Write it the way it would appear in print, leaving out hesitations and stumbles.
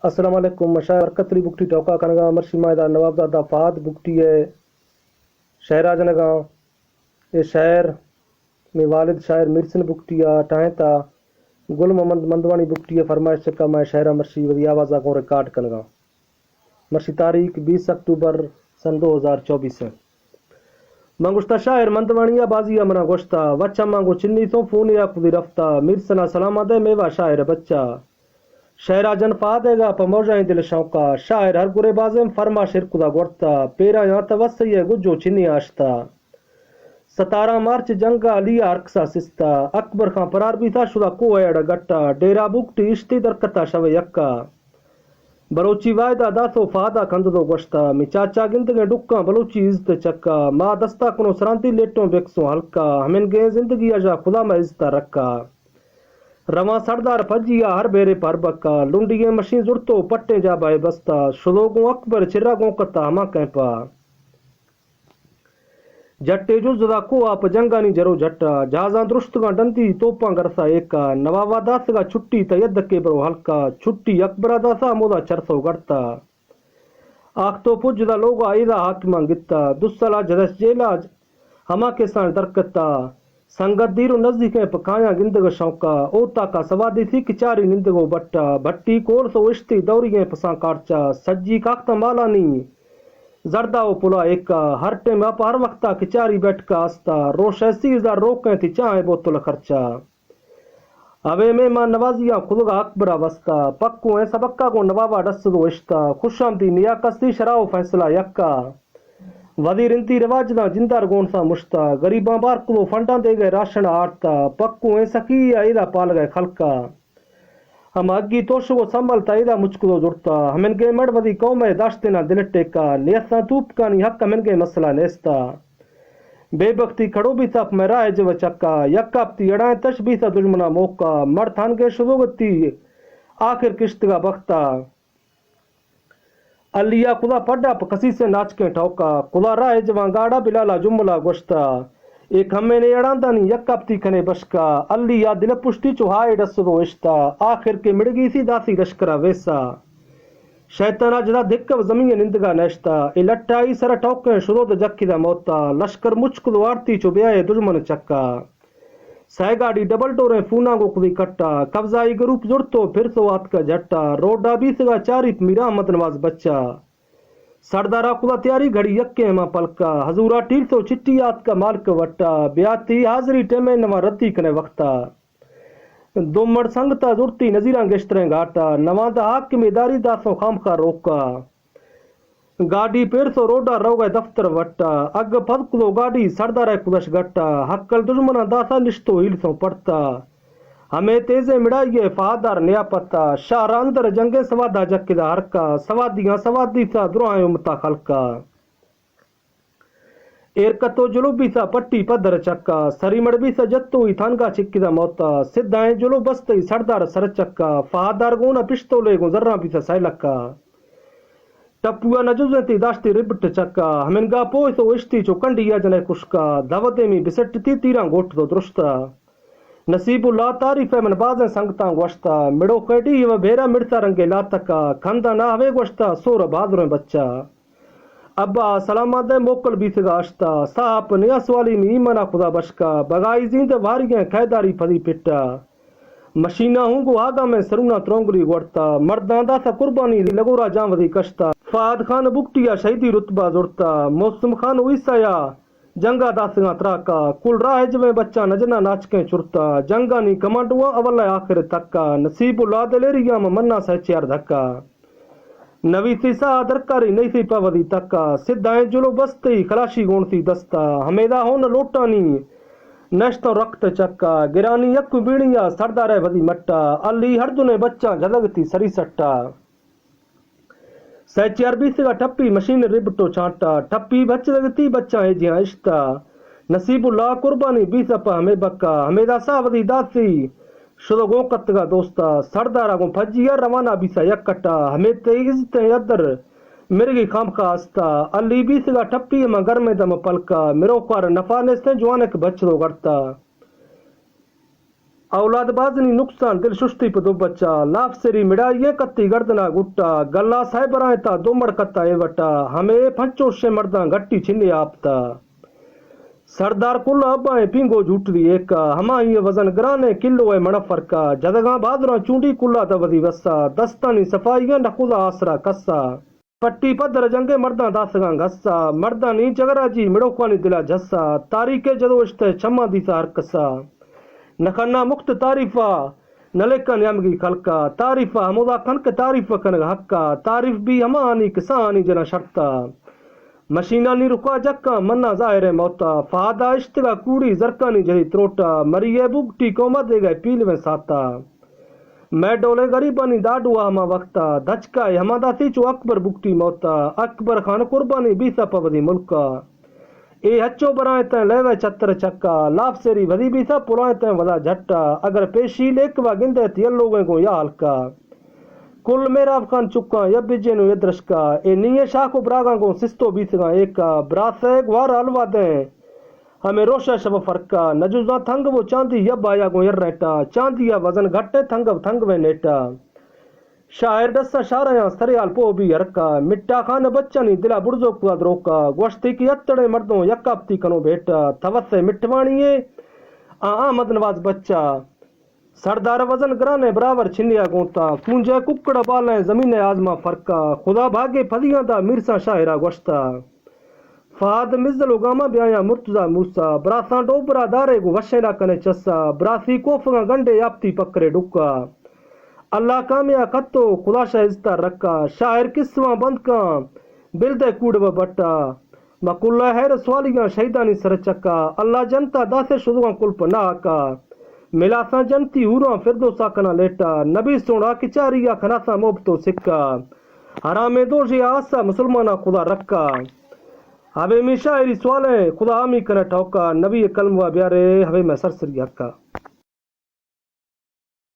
अस्सलाम वालेकुम मशायर कतरी बुकटी टोका कनगा मर्शी मायदा नवाबजादा फाद बुकटी है शहरा जनगा ये शायर में वालिद शायर मिर्सन बुकटिया टाइता गुल मोहम्मद मंदवानी बुकटिया फरमाइश चक्का मैं शायरा मर्शी वदी आवाज़ा को रिकॉर्ड कनगा मर्शी तारीख 20 अक्टूबर सन 2024 है मंगुश्ता शायर मंदवानिया बाजिया मना गोश्ता वच्चा मांगो चिन्नी तो फोन या खुदी रफ्ता मिर्सना सलामा दे मेवा शायर बच्चा शायरा जन पा देगा पमोजा दिल शौका शायर हर गुरे बाज़म फरमा शिरकुदा गोरता पेरा यहाँ तवस्सी है गुज्जो चिन्नी आश्ता 17 मार्च जंगा लिया अरक्सा सिस्ता अकबर खां परार भी था शुदा को एड़ा गट्टा डेरा बुकटी इश्ती दरकता शव यक्का बलोची वायदा दासो फादा कंदो गोश्ता मी चाचा गिंदगे डुक्का बलोची इज्जत चक्का माँ दस्ता कुनो सरांती लेटो बेक्सो हल्का हमें गे जिंदगी अजा खुदा में इज्जता रखा रवा सरदार फजिया हर बेरे पर बक्का लुंडिये मशीन जुड़तो पट्टे जा बाए बस्ता शुलोगो अकबर चिरा गो कता हमा कैपा जट्टे जुजदा को आप जंगानी जरो जट्टा जहाजा दुरुस्तगा डंती तोपा गरसा एका नवावा दासगा छुट्टी तयद के बरो हल्का छुट्टी अकबरा दासा मोदा चरसो गड़ता आख तो पुजदा लोगा ईदा हाकिमा गित्ता दुस्सला जदस जेला हमा के सान दरकता संगत दीरो नजदीक पकाया गिंदग शौका ओता का सवादी थी किचारी निंदगो बट्टा भट्टी कोर सो इश्ती दौरिये पसा काटचा सज्जी काकता मालानी जरदा ओ पुला एका हर टेम अप हर वक्ता किचारी बैठ का आस्ता रोशैसी हजार रोके थी चाहे बोतल खर्चा अवे में मां नवाजिया खुदगा अकबरा वस्ता पक्को है सबक्का को नवाबा डस दो इश्ता खुशामदी निया कस्ती शराओ फैसला यक्का वजीर इंती रिवाज दा जिंदार गोन सा मुश्ता गरीबां बार को फंडा दे गए राशन आड़ता पक्को है सकी इदा पाल गए खलका हम अग्गी तोश को संभलता इदा मुचको जुड़ता हमें गे मड़ वदी कौम है दाश्ते ना दिल टेका नेसा तूप का नी हक हमें गे मसला नेस्ता बेबख्ती खड़ो भी तक मैं राय जव चक्का यक्काप्ती अड़ा तश भी सा दुश्मना मौका मर थान के शुरुगती आखिर किश्त का बख्ता अलिया खुदा पड्डा कसी से नाच के ठोका खुदा राय जवां गाड़ा बिलाला जुमला गोश्ता एक हमें ने अड़ांदा नी यक्काप्ती खने बशका अलिया दिल पुष्टि चुहाए डसदो इश्ता आखिर के मिड़गी सी दासी लश्करा वैसा शैताना जदा धिक्क जमीन निंदगा नश्ता ए लट्टाई सर ठोके शुरू जक्की दा मोता लश्कर मुचकुल आरती चुबियाए दुश्मन चक्का सहगाड़ी डबल डोरे फूना को खुदी कट्टा कब्जाई ग्रुप जुड़तो फिर तो आत का झट्टा रोडा बीसगा चारी मीरा मत नवाज बच्चा सरदारा खुदा तैयारी घड़ी यक्के मां पलका हजूरा टील तो चिट्टी आत का मालक वट्टा ब्याती हाजरी टेमे नवा रद्दी कने वक्ता दो मड़ संगता जुड़ती नजीरा गेश्तरे घाटा नवा दा हाकिमेदारी दासों खामखा रोका गाड़ी पेर सो रोडा रो गए दफ्तर वट्टा अग फदकुलो गाड़ी सरदार कुदश गट्टा हक्कल दुश्मना दासा निश्तो हिल सो पड़ता हमें तेजे मिड़ाइए फहादार नया पत्ता शाह अंदर जंगे सवादा जक्किदा हरका सवादियां सवादी सा दुराए उमता खलका एरकतो जुलूबी सा पट्टी पदर चक्का सरीमड़ भी सा जत्तो ही थानगा चिक्किदा मोता सिद्धाए जुलू बस्ते सरदार सर चक्का फहादार गोना पिस्तौले गो जर्रा भी सा सैलका टपुआ नजुजती दाश्ती रिबट चक्का हमेंगा पोय तो इश्ती चो कंडिया जने कुश्का धवते में बिसटती तीरा गोठ तो दुरुस्ता नसीबुल्ला तारीफ है मन बाज़ संगता गोश्ता मिड़ो कटी व भेरा मिड़ता रंगे लातका खंदा ना हवे गोश्ता सोर बहादुर बच्चा अब्बा सलामा दे मोकल भी सगाश्ता साप नया सवाली में ईमना खुदा बशका बगाई जींद वारियां खैदारी फदी पिट्टा मशीना हूँ को आगा में सरुना त्रोंगली गोड़ता मर्दां दा सा कुर्बानी लगोरा जावदी कश्ता फाद खान बुकटिया शहीदी रुतबा जुड़ता मौसम खान उईसाया जंगा दासगा त्राका कुल राह जवे बच्चा नजना नाच के चुरता जंगा नी कमांडुआ अवल आखिर तक्का नसीबुल्ला दलेरिया में मन्ना सहचियार धक्का नवी सीसा दरकारी नहीं सी पवदी तक्का सिद्धाए जुलो बस्ती खलाशी गोणती दस्ता हमेदा हो न लोटानी नश्तो रक्त चक्का गिरानी यक बीड़िया सरदार वदी मट्टा अली हरदुने बच्चा झलगती सरी सट्टा सहची अरबी से ठप्पी मशीन रिबटो छाटा ठप्पी बच लगती बच्चा है जिया इश्ता नसीबुल्ला कुर्बानी भी सपा हमें बक्का हमेदा सावदी दासी शुद्ध गो कत्गा दोस्ता सरदारा को फजिया रवाना भी सा यक कट्टा हमें तेज ते अदर मिर्गी खाम का आस्ता अली भी सिगा ठप्पी मगर में दम पलका मिरो कर नफा ने से जवान एक बच दो करता اولاد بازنی نقصان دل ششتی پہ دو بچہ لاف سری مڑائیے کتی گردنا گٹا گلا سائبرائیں تا دو مڑکتا اے وٹا ہمیں پھنچو شے مرداں گٹی چھنی آپتا سردار کل ابائیں پینگو جھوٹری ایکا ہمائیں وزن گرانے کلو اے منفر کا جدگاں بادراں چونڈی کلا دا ودی وسا دستانی صفائیاں نخدا آسرا کسا پٹی پدر جنگے مرداں داسگاں گھسا مردانی جگرا جی مڑوکوانی دلا جھسا تاریخ جدو اشتے چھما دیسا ہر کسا نخنا مخت تعریفہ نلیکن یمگی خلقا تعریفہ ہمودا کنک تعریف کنگ حقا تعریف بھی ہما آنی کسا آنی جنا شرطا مشینانی رکا جکا منا ظاہر موتا فہادہ اشتگا کوڑی زرکانی جہی تروٹا مریے بگٹی کوما دے گئے پیل میں ساتا میں ڈولے غریبانی ڈاڈو ہما وقتا دھچکائے ہما دا سیچو اکبر بگٹی موتا اکبر خان قربانی بیسا پودی ملکا اے ہچو برائیں تین لیوے چتر چکا لاف سیری ودی بیسا پرائیں تین ودا جھٹا اگر پیشی لیکوا گندے تھی لوگوں کو یا ہلکا کل میرا خان چکا یا بجینو یدرشکا اے نیے شاکو براگاں کو سستو بیسگاں ایکا براسے گوار الوا دیں ہمیں روشا شب فرقا نجوزاں تھنگ وہ چاندی یب آیا گو یر ریٹا چاندیا وزن گھٹے تھنگ وے نیٹا شاعر ڈسا شاریاں سریال پو بھی ہرکا مٹا خان بچانی دلا برزو کو دروکا گوشتی کی اتڑے مردوں یکاپتی کنو بیٹا تھوسے مٹوانیے آمد نواز بچہ سردار وزن گرانے برابر چھنیا گونتا کونجے ککڑ بالیں زمین آزما فرقا خدا بھاگے پھلیاں دا مرسا شاہرہ گوشتا فہد مزل اگاما بیایا مرتضی موسیٰ براساں ڈوبرا دارے گو وشیلا کنے چسا براسی کوفگاں گنڈے یاپتی پکرے ڈکا اللہ کامیا کتو خدا شاہ عزتہ رکھا شاعر کسواں بند کاں بلدے کوڑ و بٹا مکلہ ہے رسوالیاں شہیدانی سر چکا اللہ جنتا داسے شدواں کلپ نہ آکا ملاساں جنتی ہوراں فردو ساکنا لیٹا نبی سونا کچاریا کھناساں موبتو سکا حرام دوشی آسا مسلمانہ خدا رکھا ہمیں میں شاعری سوالیں خدا آمی کرے ٹھوکا نبی کلمہ بیارے ہمیں میں سرسری حقا